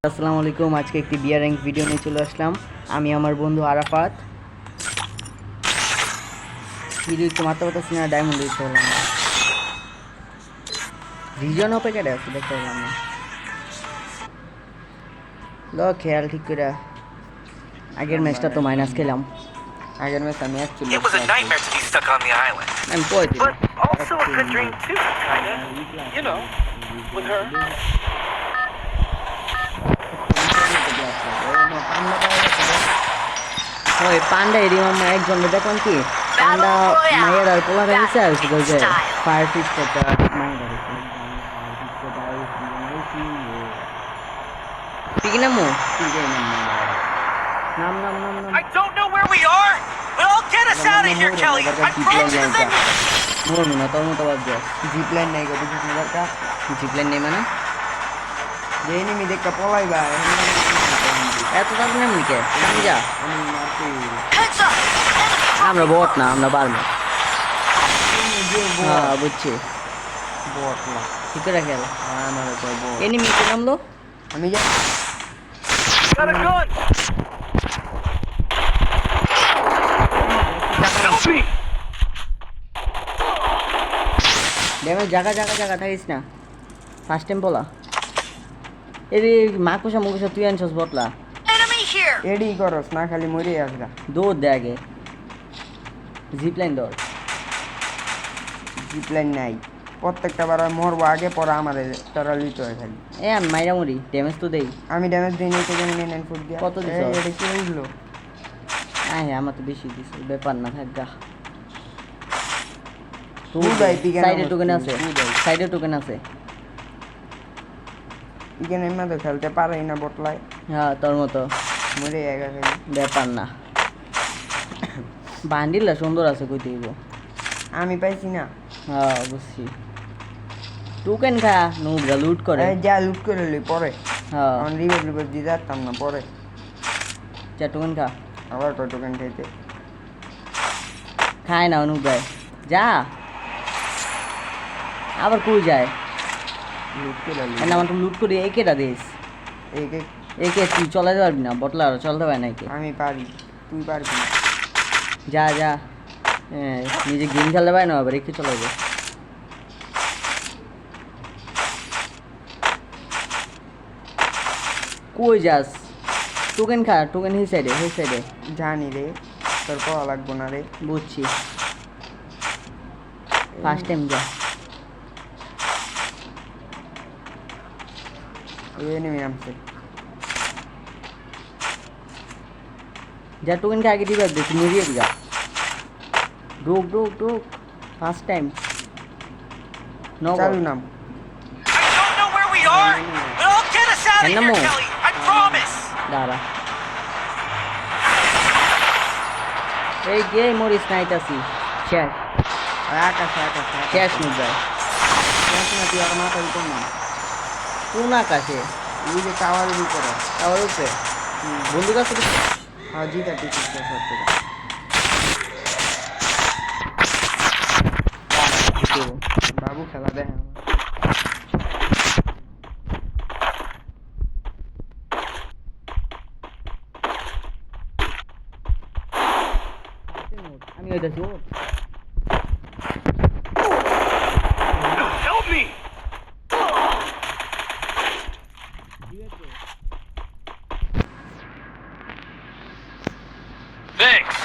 আসসালামু আলাইকুম। আজকে একটি বিয়ার র্যাঙ্ক ভিডিও নিয়ে চলে আসলাম। আমি আমার বন্ধু আরাফাত। ভিডিও একটু মারতে পারতেছি না, ডায়মন্ড দিতে পারলাম না, রিজন অপেক্ষাটা আছে দেখতে পারলাম না। খেয়াল ঠিক করে, আগের ম্যাচটা তো মাইনাস খেলাম। আগের ম্যাচ আমি actually It was a nightmare to be stuck on the island. আমি পড়েছি, But also a good dream too, kinda. You know, with her. ওই পান্ডা এরিয়া একজন দেখলাম কি পান্ডা মায়ের আর পোলা গেছে আর যে ফায়ার ফিশ করতে ঠিক না মো নাম নাম নাম নাম I don't know where we are, but I'll get us out of here, Kelly. I promise. মরবো না তোর মতো বাদ জিপ লাইন নাই গো কিছু দরকার। জিপ লাইন নেই মানে যে এনিমি দেখতে পলাই ভাই এত দাম নেই কে যা আমরা বট না, আমরা বারমে। হ্যাঁ বুঝছি, বট না ঠিক আছে খেল। আমার এনিমি কে নামলো আমি যা Got a gun. Help me. Damage জায়গা জায়গা জায়গা থাকিস না। ফার্স্ট টাইম বলা এর মাকুসা মুকুসা তুই আনছস বটলা এডি করস না খালি মরে আসগা দৌড় দে আগে। জিপলাইন দৌড়, জিপলাইন নাই প্রত্যেকটা বার মরবো আগে পরে আমাদের তারা লিতে হয় খালি। আমি মাইরা মরি, ড্যামেজ তো দেই। আমি ড্যামেজ দিই নাই তো জানি না ফুট দিয়া কত দিছ? এটা কি হইলো? আমার তো বেশি দিছে, ব্যাপার না থাক গা। ভাই পিগান সাইডে টোকেন আছে, সাইডে টোকেন আছে। এখানে এমন তো খেলতে পারে না বটলাই। হ্যাঁ তোর মতো মরে একা খালি ব্যাপার না। বান্ডিলটা সুন্দর আছে কই দিব আমি পাইছি না। হ্যাঁ বুঝছি। টোকেন খা নুবরা লুট করে যা লুট করে লই পরে। হ্যাঁ অন রিভাইভ দিয়ে যাতাম না পরে। যা টোকেন খা, আবার কত টোকেন খাইতে খায় না অনুপ ভাই যা। আবার কই যায় লুট করে লই আমার তো লুট করে একেটা দিস। একে একে তুই চলাতে পারবি না, বটলা আর চলতে পারে না একে। আমি পারি, তুই পারবি না। যা যা নিজে গেম খেলতে পারে না, আবার একে চলাবে। কই যাস? টোকেন খা, টোকেন এই সাইডে, এই সাইডে। জানি রে, তোর পাওয়া লাগবো না রে। বুঝছি, ফার্স্ট টাইম যা। এই নেমে নামছে যা টোকেন খা, আগে দিবা দেখি মরিয়ে দিবা। ঢোক ঢোক ঢোক, ফার্স্ট টাইম চালু নাম। I don't know where we are, but I'll get us out of here, Animal. Kelly. I promise. দাঁড়া এই যে মরিস নাইতাছি শেষ আকাশে আকাশে শেষ নুক ভাই। তুই আর মাথা দিত না। কোন আকাশে? ওই যে টাওয়ারের উপরে টাওয়ার উপরে বন্ধু কাছে হ্যাঁ জিতা টিকিট বাবু খেলা দেখে আমি ওইটাছি ও Help me. Thanks.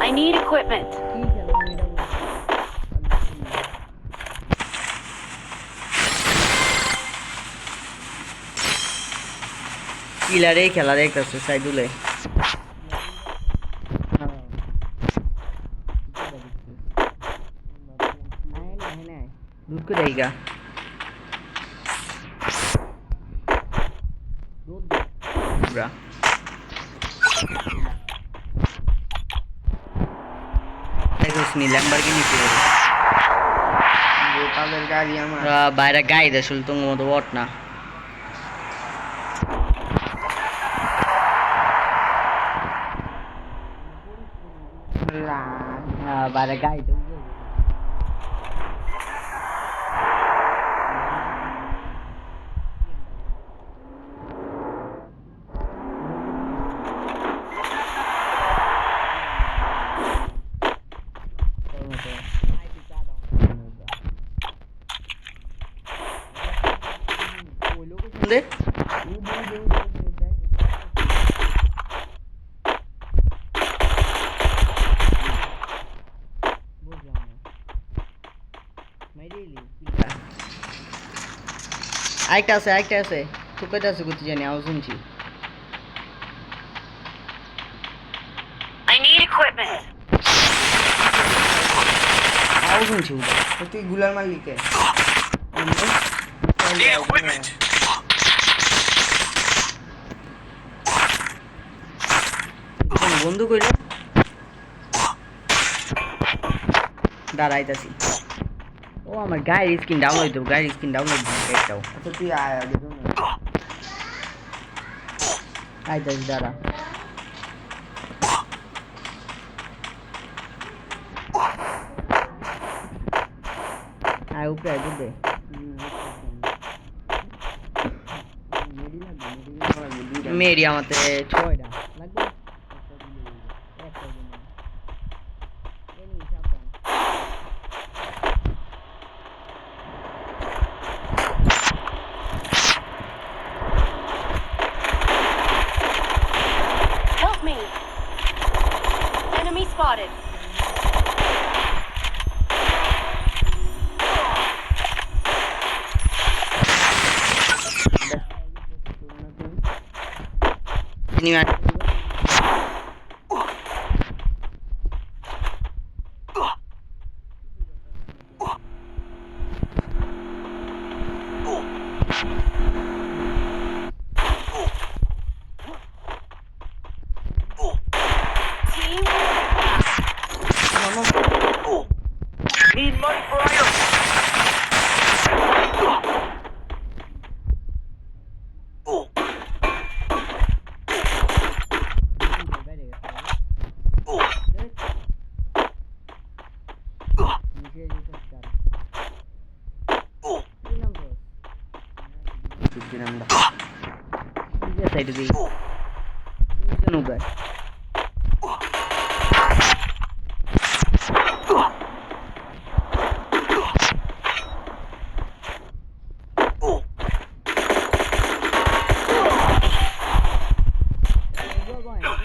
I need equipment. কিলারে খেলা দেখতেছে সাইদুলে। দুঃখ দেয়গা ব্রা দেখছনি ল্যাম্বরগিনি কি তাদের গাড়ি আমার বাইরে গাইড আসলে তোমার মতো বট না। বারে গাড়িতে দেখ আরেকটা আছে তুই কইতে আছে করতে জানি আওয়াজ শুনছি I need equipment. আওয়াজ শুনছি উদা তো তুই গুলার মালিকে Need equipment. বন্ধু কইল দাঁড়াইতাছি ও আমার গাড়ির স্ক্রিন ডাউনলোড দেবো গাড়ির স্ক্রিন ডাউনলোড দেবো একটাও আচ্ছা তুই আয় আগে শোন না। আইতাছি দাঁড়া আয় উপরে আয় বুঝবে মেরি আমাতে 6টা লাগবে Help me. Enemy spotted. Team, Need money for items. সাইডে দিই নৌকা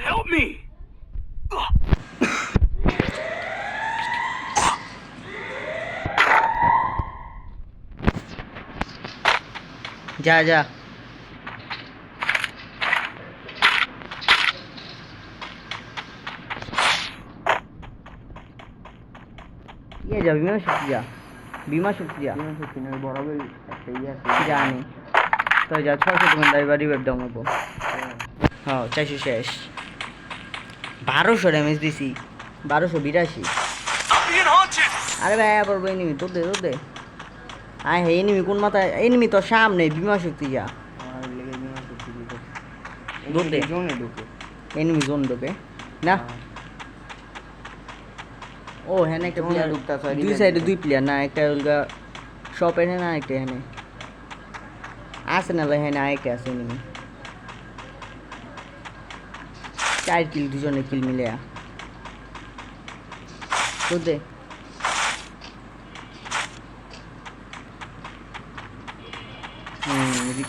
Help me. যা যা ইয়ে যা বিমা শক্তি যা বরাবর একটা ইয়ে আছে জানি তো যা 600 টাকা দাই বাড়ি ওয়েব ডাউন হবো হ্যাঁ 400 শেষ 1200 ড্যামেজ দিছি 1282 I'm being haunted. আরে ভাই আবার এনিমি তো দে আয় হে এনিমি কোন মাথায় এনিমি তো সামনে বিমা শক্তি যা আর লেগে বিমা শক্তি দিতে ঢুকে জোনে ঢুকে এনিমি জোন ঢুকে না ও হ্যাঁ একটা জোনে প্লেয়ার ঢুকতাছে, দুই সাইডে দুই প্লেয়ার না একটা উলগা শপের হ্যাঁ না একটা হ্যাঁ আছে না হ্যাঁ না একটা আছে এনিমি 4 কিল দুজনে কিল মিলে তো দে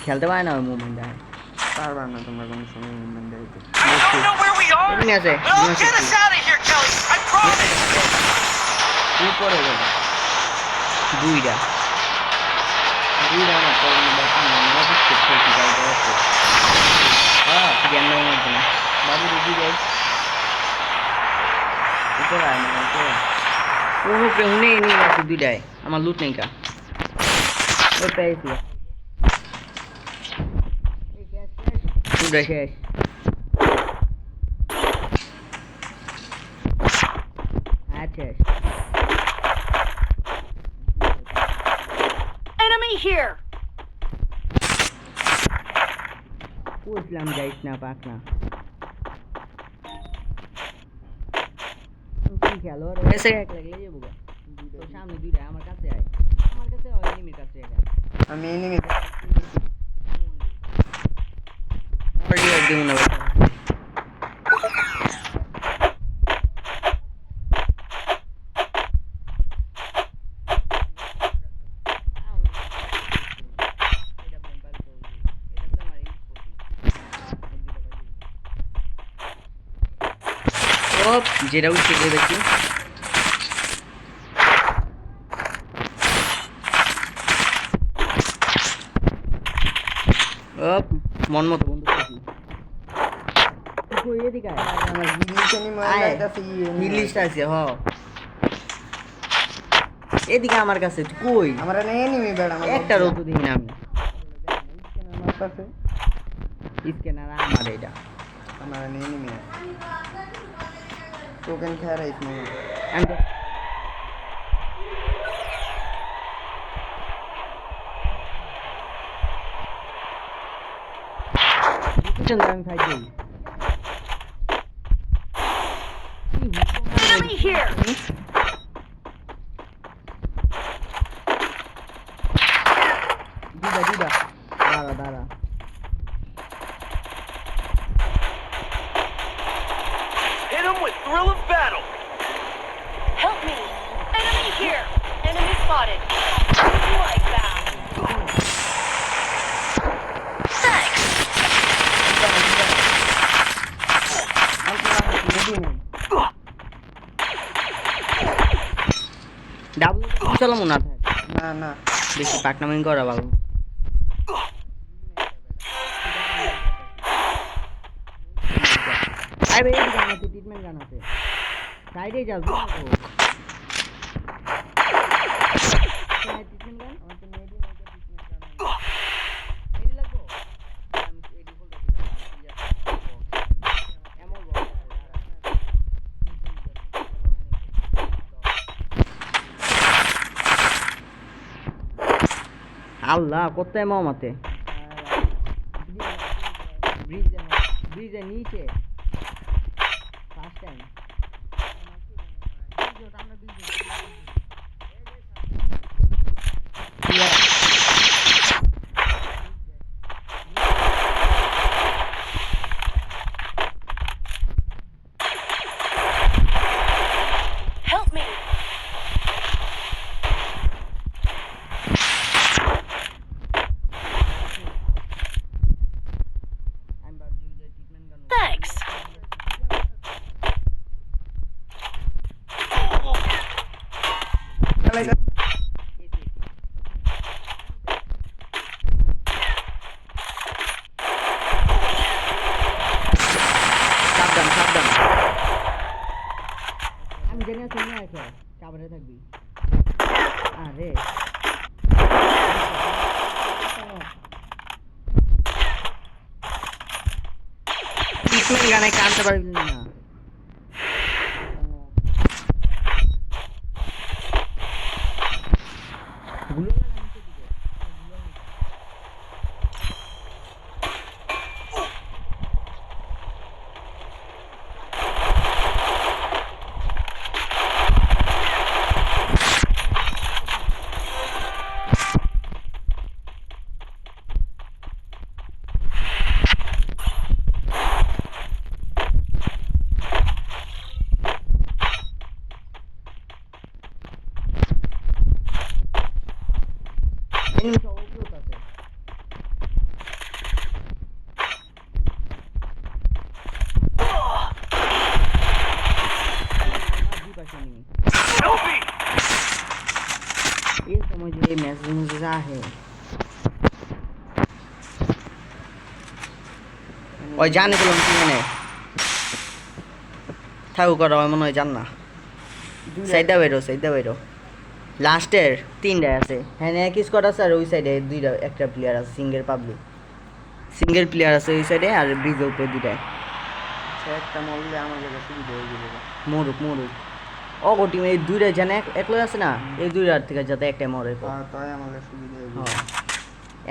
খেলতে পারে না মুভমেন্ট পারবা না তোমরা কোনো সময় মুভমেন্ট দিতে I don't know where we are. এমনি আছে Oh, get us out of here, Kelly. I promise. উপরে গেল দুইটা দুই রানা পড়ে বাকি না অফিস করতে কি গাইতে আছে হ্যাঁ জ্ঞান নেই মধ্যে না বাবু রুজি গাই উপরে আয় না উপরে ও উপরে উনি নিয়ে আছে দুইটায় আমার লুট নেই কা ওই পেয়েছি দুটা শেষ আচ্ছা enemy here. বুঝলাম যাইস না পাক না খেলো আর এসে এক লাগলে যাবো গা তোর সামনে দুইটা আমার কাছে আয় আমার কাছে ওই এনিমির কাছে আয় আমি এনিমি অলরেডি একদম না যেটা উঠে দেখি মন মতো বন্ধু এদিকে আমার হিলিশ এনিমি আইতাছে হিলিশ আছে হ এদিকে আমার কাছে তুই কই আমার এনিমি বেড়া আমার একটা রোদ দিই না আমি আমার কাছে স্ক্যানার আমার এটা আমার এনিমি টোকেন খেয়ে রাইস না আমি তো আমি ফাইট করি Enemy here. দিদা দাঁড়া Hit him with thrill of battle. Help me. Enemy here. Enemy spotted. Like that. Thanks. Double চলো মনে থাকে না না বেশি পাকনামিং করা ভালো আরে এই গান আছে ট্রিটমেন্ট গান আছে সাইডে যাও ট্রিটমেন্ট গান এডি লাগবো আমি এডি বলতে এমন বল আল্লাহ কোথায় মামাতে ব্রিজের নিচে first time Help me. Thanks. সাবধান আমি জানি না তুমি আছে কাভারে থাকবি আরে ট্রিটমেন্ট গানে কানতে পারবি না এনিমি সব উপরে আছে Help me. ये समझ ये मैसेज है ওই জানে তো কি মানে থাকু করা হয় মনে হয় জান না সাইডটা বেরো লাস্টের তিনটা আছে হ্যাঁ এক স্কোয়াড আছে আর ওই সাইডে দুইটা একটা প্লেয়ার আছে সিঙ্গেল প্লেয়ার আছে ওই সাইডে আর ব্রিজের উপরে দুইটায় একটা মরলে আমার কাছে সুবিধা হয়ে যাবে মরুক অগো টিম এই দুইটা জানে একলাই আছে না এই দুইটার থেকে যাতে একটাই মরে তাই আমার কাছে সুবিধা হয়ে যাবে হ্যাঁ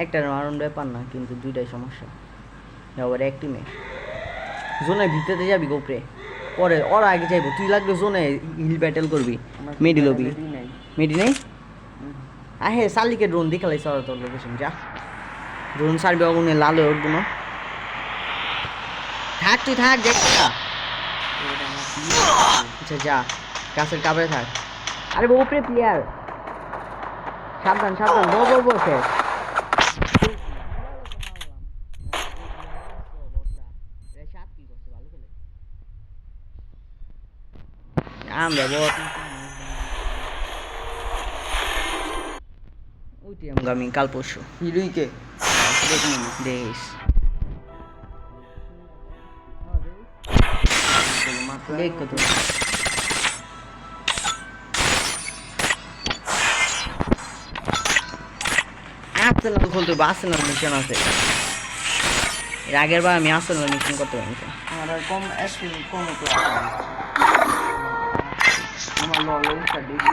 একটার মারণ ব্যাপার না কিন্তু দুইটাই সমস্যা আবার এক টিমে জোনের ভিতরে যাবি গোপরে পরে ওরা আগে যাইবো, তুই লাগলে জোনে হিল ব্যাটেল করবি, মিডিল হবি। মিডি নেই আহে সালিকে ড্রোন দেখালাই সর তোর লোকেশন যা, ড্রোন সারবি অগুনে লাল হয়ে উঠবো না। থাক তুই থাক দেখ না। আচ্ছা যা গাছের কাপড়ে থাক। আরে বউ প্রে প্লেয়ার, সাবধান সাবধান, বউ বউ বউ শেষ। আমরা বহুত উঠি আমি কাল পরশু হিরুইকে দেশ দেখ কত আর্সেনাল খেলতে হবে, আর্সেনাল মিশন আছে। এর আগের বার আমি আর্সেনাল মিশন করতে পারি আমার আর কম অ্যাক্টিভ কম তো আছে আমার লল ইনস্টা দেখি